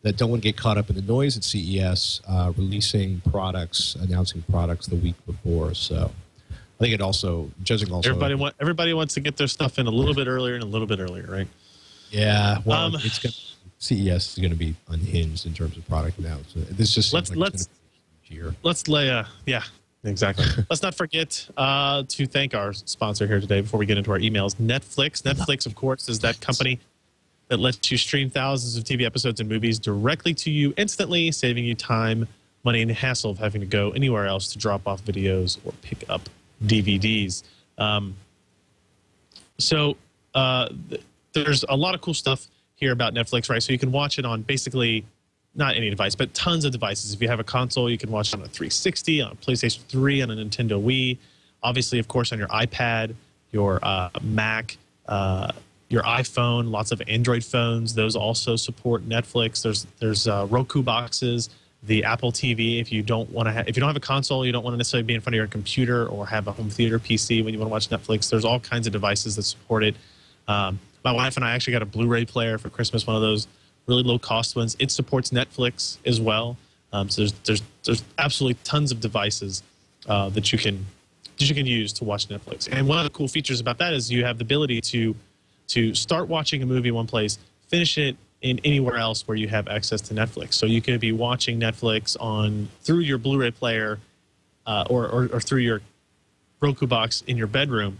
that don't want to get caught up in the noise at CES releasing products, announcing products the week before. So I think it also, everybody wants to get their stuff in a little bit earlier, right? Yeah, well, CES is going to be unhinged in terms of product announcement. This just seems let's lay exactly. Let's not forget to thank our sponsor here today before we get into our emails, Netflix. Netflix, of course, is that company that lets you stream thousands of TV episodes and movies directly to you instantly, saving you time, money, and the hassle of having to go anywhere else to drop off videos or pick up DVDs. There's a lot of cool stuff here about Netflix, right? So you can watch it on basically not any device, but tons of devices. If you have a console, you can watch it on a 360, on a PlayStation 3, on a Nintendo Wii. Obviously, of course, on your iPad, your Mac, your iPhone, lots of Android phones. Those also support Netflix. There's Roku boxes, the Apple TV. If you don't have a console, you don't want to necessarily be in front of your computer or have a home theater PC when you want to watch Netflix. There's all kinds of devices that support it. My wife and I actually got a Blu-ray player for Christmas, one of those really low-cost ones. It supports Netflix as well.
So there's absolutely tons of devices that you can use to watch Netflix. And one of the cool features about that is you have the ability to start watching a movie in one place, finish it in anywhere else where you have access to Netflix. So you could be watching Netflix through your Blu-ray player or through your Roku box in your bedroom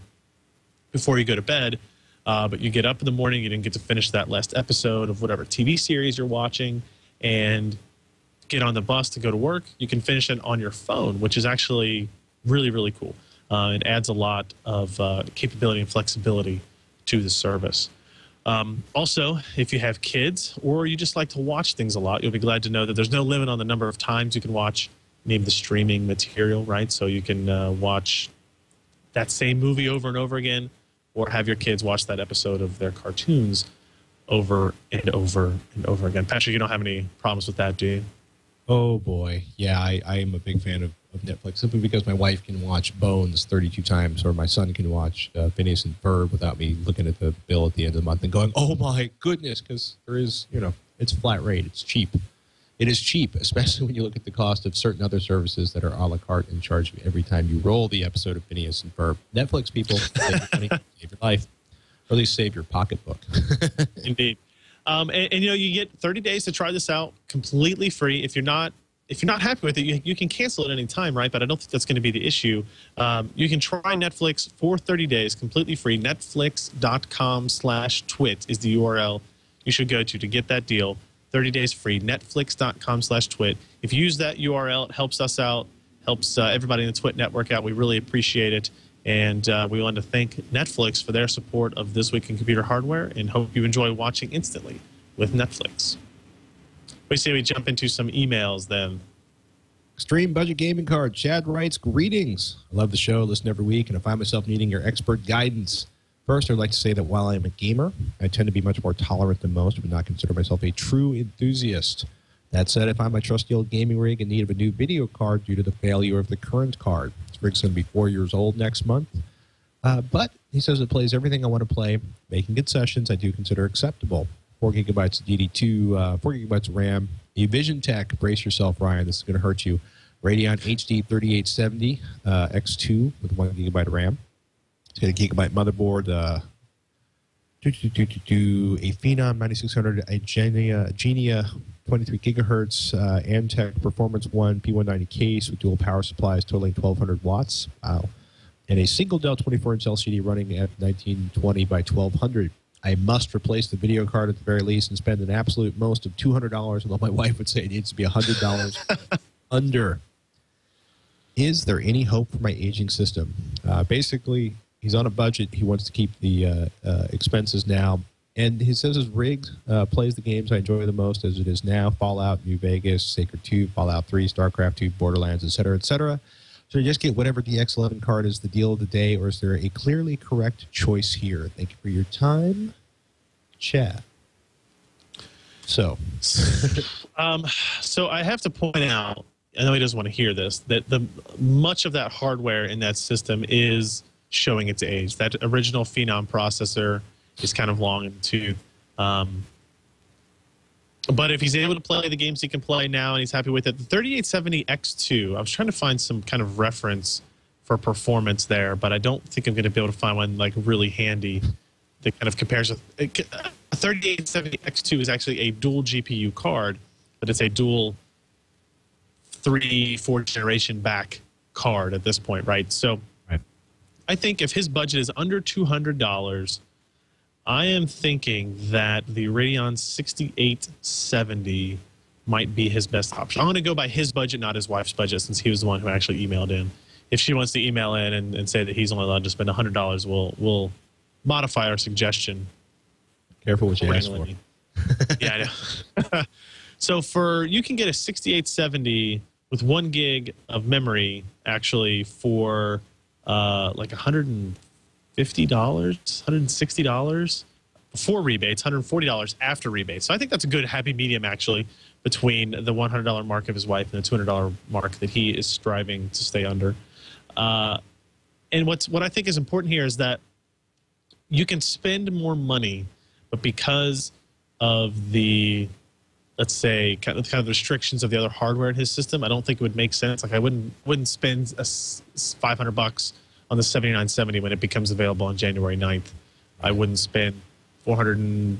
before you go to bed. But you get up in the morning, you didn't get to finish that last episode of whatever TV series you're watching, and get on the bus to go to work. You can finish it on your phone, which is actually really, really cool. It adds a lot of capability and flexibility to the service. Also, if you have kids or you just like to watch things a lot, you'll be glad to know that there's no limit on the number of times you can watch any of the streaming material, right? So you can watch that same movie over and over again, or have your kids watch that episode of their cartoons over and over and over again. Patrick, you don't have any problems with that, do you?
Oh, boy. Yeah, I am a big fan of Netflix, simply because my wife can watch Bones 32 times, or my son can watch Phineas and Ferb without me looking at the bill at the end of the month and going, oh, my goodness, because there is, it's flat rate. It's cheap. It is cheap, especially when you look at the cost of certain other services that are a la carte and charge you every time you roll the episode of Phineas and Ferb. Netflix, people, save your money, save your life, or at least save your pocketbook.
Indeed. And you get 30 days to try this out completely free. If you're not happy with it, you can cancel at any time, right? But I don't think that's going to be the issue. You can try Netflix for 30 days completely free. Netflix.com/twit is the URL you should go to get that deal. 30 days free. Netflix.com/twit. If you use that URL, it helps us out, helps everybody in the Twit network out. We really appreciate it. And we want to thank Netflix for their support of This Week in Computer Hardware, and hope you enjoy watching instantly with Netflix. We say we jump into some emails then.
Extreme Budget Gaming Card. Chad writes, greetings. I love the show, listen every week, and I find myself needing your expert guidance. First, I'd like to say that while I am a gamer, I tend to be much more tolerant than most, but not consider myself a true enthusiast. That said, I find my trusty old gaming rig in need of a new video card due to the failure of the current card. This rig's going to be 4 years old next month. But he says it plays everything I want to play, making good sessions I do consider acceptable. 4 gigabytes of DD2, 4 gigabytes of RAM. A Vision Tech, brace yourself, Ryan, this is going to hurt you. Radeon HD 3870 X2 with 1 gigabyte of RAM. It's got a gigabyte motherboard, a Phenom 9600, a Genia 23 gigahertz, Antec Performance 1 P190 case with dual power supplies totaling 1200 watts. Wow. And a single Dell 24-inch LCD running at 1920 by 1200. I must replace the video card at the very least and spend an absolute most of $200, although my wife would say it needs to be $100 under. Is there any hope for my aging system? Basically, he's on a budget. He wants to keep the expenses now. And he says his rig plays the games I enjoy the most as it is now. Fallout, New Vegas, Sacred 2, Fallout 3, StarCraft 2, Borderlands, etc., etc. So you just get whatever DX11 card is the deal of the day, or is there a clearly correct choice here? Thank you for your time. Chat. So.
So I have to point out, I know he doesn't want to hear this, that much of that hardware in that system is showing its age. That original Phenom processor is kind of long in the tooth. But if he's able to play the games he can play now and he's happy with it, the 3870 X2, I was trying to find some kind of reference for performance there, but I don't think I'm going to be able to find one like really handy that kind of compares with. A 3870 X2 is actually a dual GPU card, but it's a dual 3-4 generation back card at this point, right? So
right.
I think if his budget is under $200, I am thinking that the Radeon 6870 might be his best option. I'm going to go by his budget, not his wife's budget, since he was the one who actually emailed in. If she wants to email in and say that he's only allowed to spend $100, we'll modify our suggestion.
Careful what you ask for.
Yeah, I know. So you can get a 6870 with 1 gig of memory, actually, for like $150, $160 before rebates, $140 after rebates. So I think that's a good happy medium, actually, between the $100 mark of his wife and the $200 mark that he is striving to stay under. And what I think is important here is that you can spend more money, but because of the let's say, kind of the restrictions of the other hardware in his system, I don't think it would make sense. Like I wouldn't spend $500 on the 7970 when it becomes available on January 9th. I wouldn't spend $450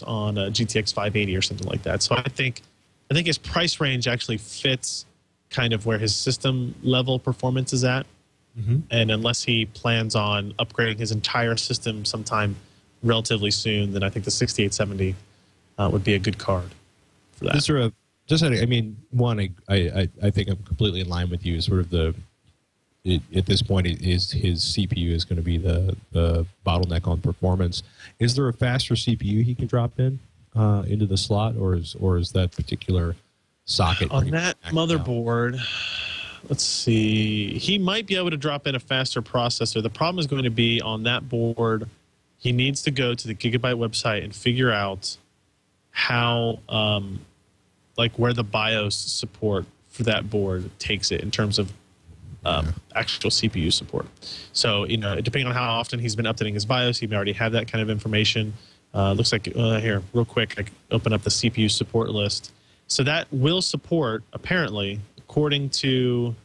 on a GTX 580 or something like that. So I think his price range actually fits kind of where his system level performance is at. And unless he plans on upgrading his entire system sometime relatively soon, then I think the 6870 would be a good card for that.
I mean, one, I think I'm completely in line with you. Sort of at this point, his CPU is going to be the bottleneck on performance. Is there a faster CPU he can drop into the slot, or is that particular socket
on that motherboard? Let's see. He might be able to drop in a faster processor. The problem is going to be on that board, he needs to go to the Gigabyte website and figure out how, like where the BIOS support for that board takes it in terms of actual CPU support. So, depending on how often he's been updating his BIOS, he may already have that kind of information. Looks like, here, real quick, I can open up the CPU support list. So that will support, apparently, according to,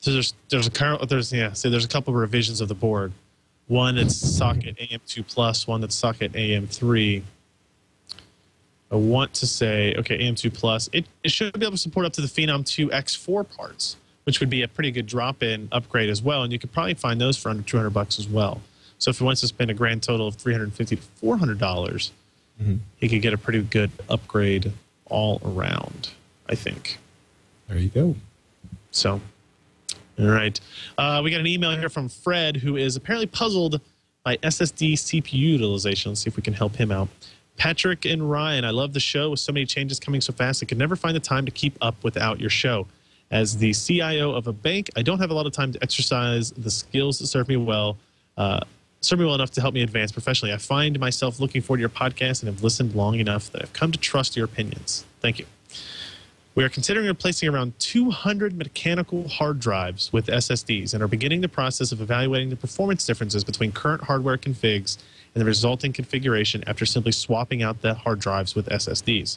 so there's a couple of revisions of the board. One that's socket AM2+, one that's socket AM3. I want to say, okay, AM2+, it should be able to support up to the Phenom 2 X4 parts, which would be a pretty good drop-in upgrade as well, and you could probably find those for under $200 as well. So if he wants to spend a grand total of $350 to $400, he could get a pretty good upgrade all around, I think.
There you go.
So, all right. We got an email here from Fred, who is apparently puzzled by SSD CPU utilization. Let's see if we can help him out. Patrick and Ryan, I love the show. With so many changes coming so fast, I could never find the time to keep up without your show. As the CIO of a bank, I don't have a lot of time to exercise the skills that serve me well enough to help me advance professionally. I find myself looking forward to your podcast and have listened long enough that I've come to trust your opinions. Thank you. We are considering replacing around 200 mechanical hard drives with SSDs and are beginning the process of evaluating the performance differences between current hardware configs and the resulting configuration after simply swapping out the hard drives with SSDs.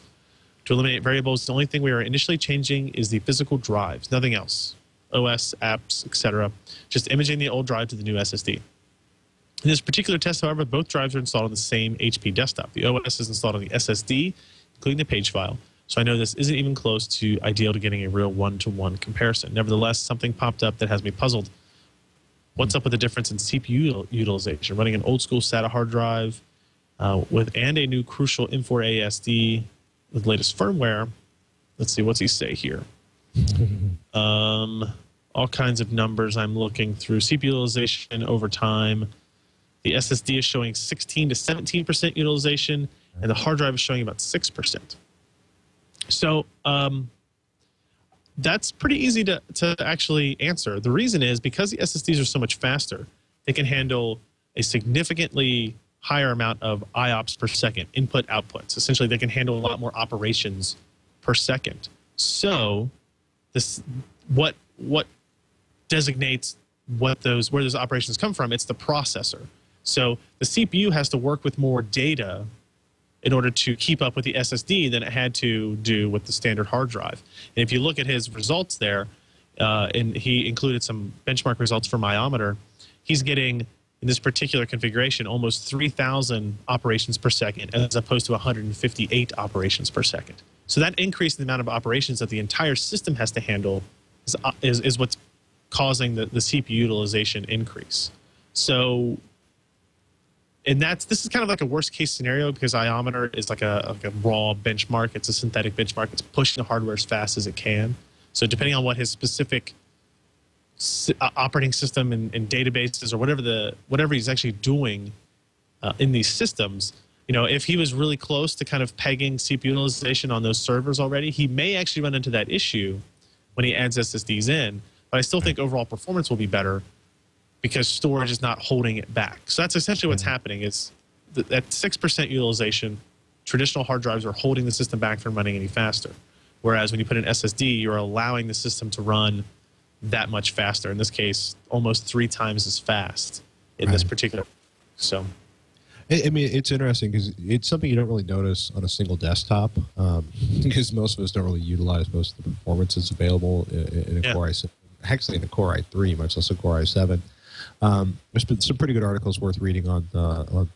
To eliminate variables, the only thing we are initially changing is the physical drives, nothing else. OS, apps, etc. Just imaging the old drive to the new SSD. In this particular test, however, both drives are installed on the same HP desktop. The OS is installed on the SSD, including the page file. So I know this isn't even close to ideal to getting a real one-to-one comparison. Nevertheless, something popped up that has me puzzled. What's up with the difference in CPU utilization? Running an old-school SATA hard drive and a new Crucial M4A SD with the latest firmware. Let's see, what's he say here? All kinds of numbers I'm looking through. CPU utilization over time. The SSD is showing 16 to 17% utilization, and the hard drive is showing about 6%. So that's pretty easy to actually answer. The reason is because the SSDs are so much faster, they can handle a significantly higher amount of IOPS per second, input outputs. Essentially, they can handle a lot more operations per second. So what designates where those operations come from? It's the processor. So the CPU has to work with more data in order to keep up with the SSD than it had to do with the standard hard drive. And if you look at his results there, and he included some benchmark results for Myometer, he's getting, in this particular configuration, almost 3,000 operations per second as opposed to 158 operations per second. So that increase in the amount of operations that the entire system has to handle is what's causing the CPU utilization increase. So, and this is kind of like a worst case scenario because Iometer is like a raw benchmark. It's a synthetic benchmark. It's pushing the hardware as fast as it can. So depending on what his specific operating system and databases or whatever he's actually doing in these systems, if he was really close to kind of pegging CPU utilization on those servers already, he may actually run into that issue when he adds SSDs in. But I still think overall performance will be better because storage is not holding it back. So that's essentially what's happening is at 6% utilization, traditional hard drives are holding the system back from running any faster. Whereas when you put an SSD, you're allowing the system to run that much faster. In this case, almost 3 times as fast in this particular. So,
I mean, it's interesting because it's something you don't really notice on a single desktop because most of us don't really utilize most of the performance that's available in a Core i7. Actually, in a Core i3, much less a Core i7. There's been some pretty good articles worth reading on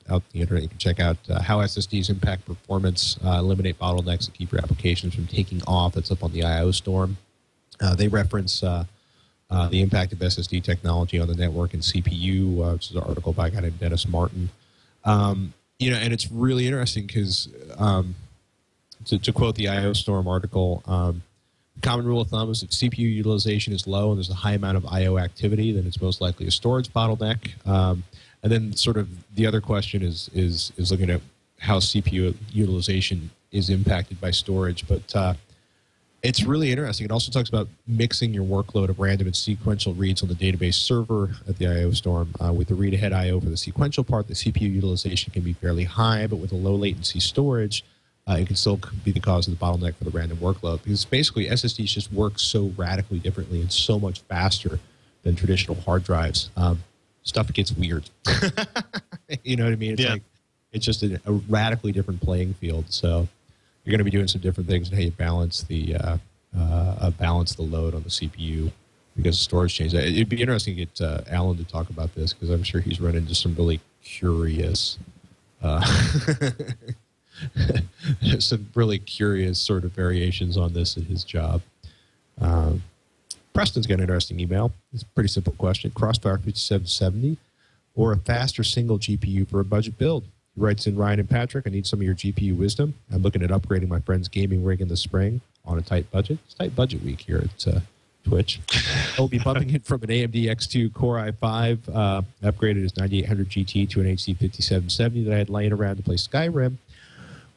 out the internet. You can check out how SSDs impact performance, eliminate bottlenecks, and keep your applications from taking off. That's up on the I/O Storm. They reference the impact of SSD technology on the network and CPU, which is an article by a guy named Dennis Martin. And it's really interesting because, to quote the I/O Storm article, common rule of thumb is if CPU utilization is low and there's a high amount of I/O activity, then it's most likely a storage bottleneck. And then sort of the other question is looking at how CPU utilization is impacted by storage. But it's really interesting. It also talks about mixing your workload of random and sequential reads on the database server at the I/O Storm. With the read-ahead I/O for the sequential part, the CPU utilization can be fairly high, but with a low latency storage, it can still be the cause of the bottleneck for the random workload. Because basically, SSDs just work so radically differently and so much faster than traditional hard drives. Stuff gets weird. You know what I mean? It's just a radically different playing field. So you're going to be doing some different things in how you balance the load on the CPU because of storage changes. It'd be interesting to get Alan to talk about this because I'm sure he's run into some really curious, some really curious sort of variations on this at his job. Preston's got an interesting email. It's a pretty simple question: Crossfire 5770 or a faster single GPU for a budget build? He writes in, Ryan and Patrick, I need some of your GPU wisdom. I'm looking at upgrading my friend's gaming rig in the spring on a tight budget. It's tight budget week here at Twitch. I'll be bumping it from an AMD X2 Core i5, upgraded his 9800 GT to an HD 5770 that I had laying around to play Skyrim.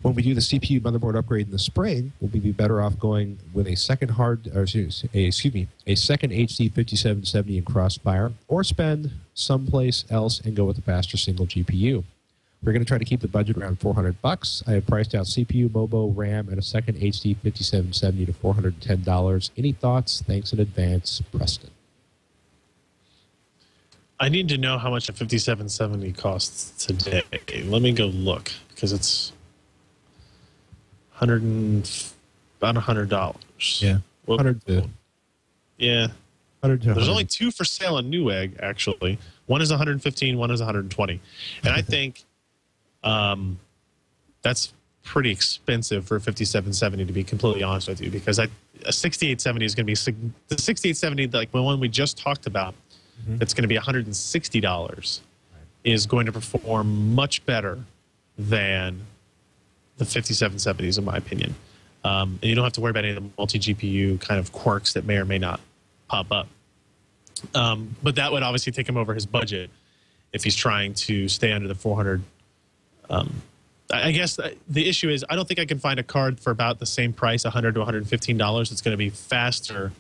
When we do the CPU motherboard upgrade in the spring, we'll be better off going with a second HD 5770 in Crossfire, or spend someplace else and go with a faster single GPU. We're going to try to keep the budget around $400. I have priced out CPU, MOBO, RAM, and a second HD 5770 to $410. Any thoughts? Thanks in advance, Preston.
I need to know how much a 5770 costs today. Let me go look because it's about $100.
Yeah, 100.
Yeah,
100.
There's only two for sale on Newegg. Actually, one is 115, one is 120, and I think that's pretty expensive for a 5770. To be completely honest with you, because a 6870 is going to be the 6870, like the one we just talked about. That's going to be $160. Is going to perform much better than the 5770s, in my opinion. And you don't have to worry about any of the multi-GPU kind of quirks that may or may not pop up. But that would obviously take him over his budget if he's trying to stay under the 400. I guess the issue is I don't think I can find a card for about the same price, $100 to $115. It's going to be faster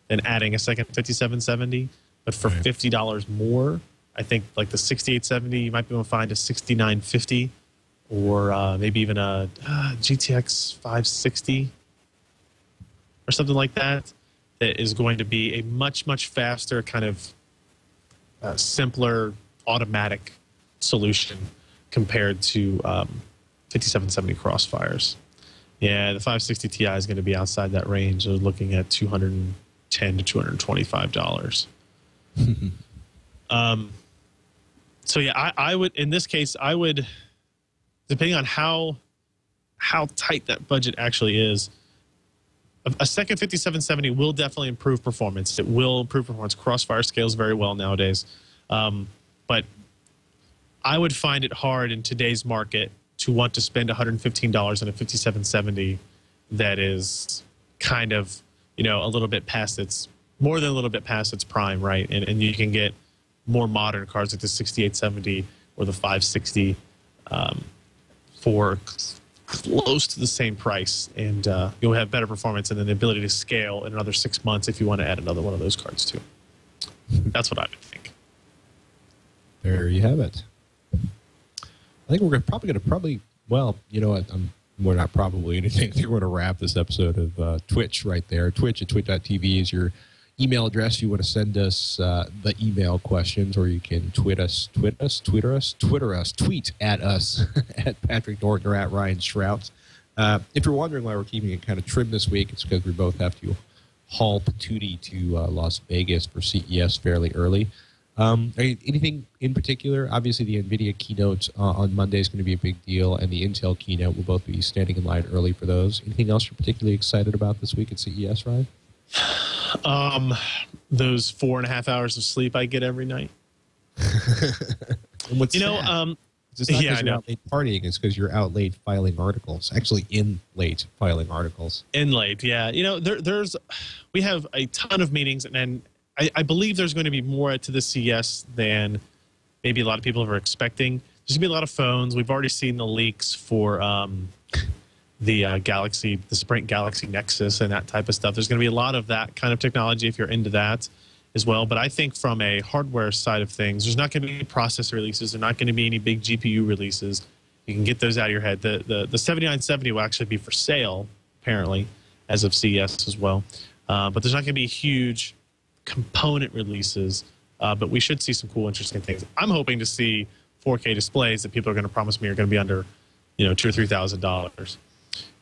than adding a second 5770. But for $50 more, I think like the 6870, you might be able to find a 6950. Or maybe even a GTX 560 or something like that, that is going to be a much, much faster kind of simpler automatic solution compared to 5770 Crossfires. Yeah, the 560 Ti is going to be outside that range. They're looking at $210 to $225. So yeah, I would, in this case, I would, depending on how tight that budget actually is, a second 5770 will definitely improve performance. It will improve performance. Crossfire scales very well nowadays. But I would find it hard in today's market to want to spend $115 on a 5770 that is kind of, a little bit past its, more than a little bit past its prime, right? And you can get more modern cards like the 6870 or the 560 for close to the same price, and you'll have better performance and then the ability to scale in another 6 months if you want to add another one of those cards too. That's what I would think.
There you have it. I think we're probably going to well, you know what, we're not probably anything. I think we're going to wrap this episode of Twitch right there. Twitch at twitch.tv is your email address if you want to send us the email questions, or you can tweet at us at Patrick Norton or at Ryan Shrout. If you're wondering why we're keeping it kind of trim this week, it's because we both have to haul patootie to Las Vegas for CES fairly early. Anything in particular? Obviously, the NVIDIA keynote on Monday is going to be a big deal, and the Intel keynote will both be standing in line early for those. Anything else you're particularly excited about this week at CES, Ryan?
Those 4.5 hours of sleep I get every night.
And what's it's not because you're out late partying, it's because you're out late filing articles. Actually, in late filing articles.
In late, yeah. We have a ton of meetings, and I believe there's going to be more to the CES than maybe a lot of people are expecting. There's going to be a lot of phones. We've already seen the leaks for the Sprint Galaxy Nexus and that type of stuff. There's going to be a lot of that kind of technology if you're into that as well. But I think from a hardware side of things, there's not going to be any processor releases. There's not going to be any big GPU releases. You can get those out of your head. The 7970 will actually be for sale, apparently, as of CES as well. But there's not going to be huge component releases. But we should see some cool, interesting things. I'm hoping to see 4K displays that people are going to promise me are going to be under, $2,000 or $3,000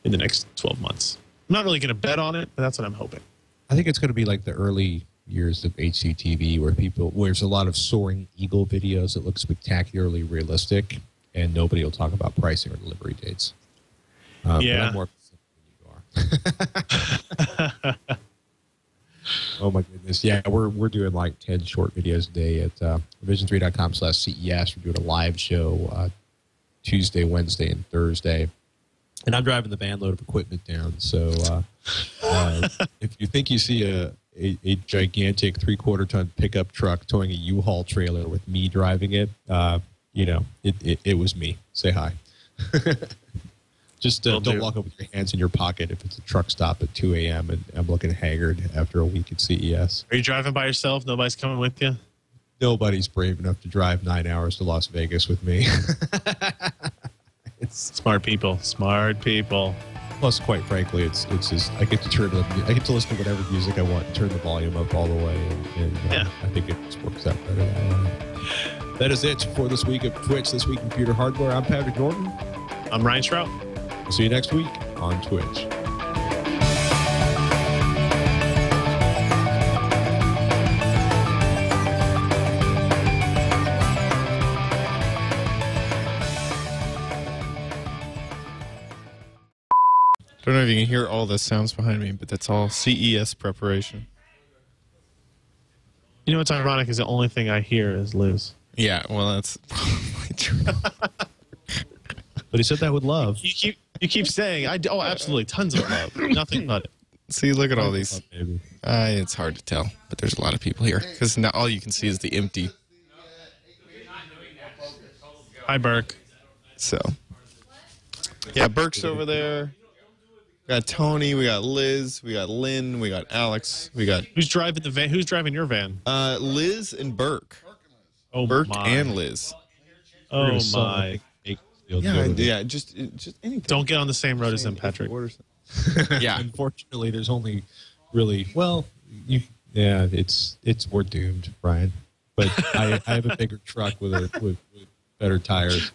in the next 12 months. I'm not really going to bet on it, but that's what I'm hoping.
I think it's going to be like the early years of HDTV, where there's a lot of soaring eagle videos that look spectacularly realistic, and nobody will talk about pricing or delivery dates.
Yeah.
But I'm more than you are. Oh my goodness! Yeah, we're doing like 10 short videos a day at revision3.com/CES. We're doing a live show Tuesday, Wednesday, and Thursday. And I'm driving the van load of equipment down. So if you think you see a gigantic 3/4-ton pickup truck towing a U-Haul trailer with me driving it, it was me. Say hi. Just don't walk up with your hands in your pocket if it's a truck stop at 2 a.m. and I'm looking haggard after a week at CES.
Are you driving by yourself? Nobody's coming with you?
Nobody's brave enough to drive 9 hours to Las Vegas with me.
It's smart people.
Plus, quite frankly, it's just I get to listen to whatever music I want and turn the volume up all the way, and I think it just works out better. That is it for this week of Twitch, This Week in Computer Hardware. I'm Patrick Norton.
I'm Ryan Shrout.
We'll see you next week on Twitch.
I don't know if you can hear all the sounds behind me, but that's all CES preparation.
You know what's ironic is the only thing I hear is Liz.
Yeah, well, that's probably true.
But he said that with love.
You keep saying, absolutely, tons of love. Nothing but it.
See, look at all these. It's hard to tell, but there's a lot of people here because now all you can see is the empty.
Hi, Burke.
So, yeah, Burke's over there. We got Tony, we got Liz, we got Lynn, we got Alex, we got...
Who's driving the van? Who's driving your van?
Liz and Burke.
Oh,
Burke
my.
and Liz.
Oh, my.
Yeah, just anything.
Don't get on the same road as them, Patrick.
Yeah.
Unfortunately, there's only really... Well, we're doomed, Brian. But I have a bigger truck with better tires.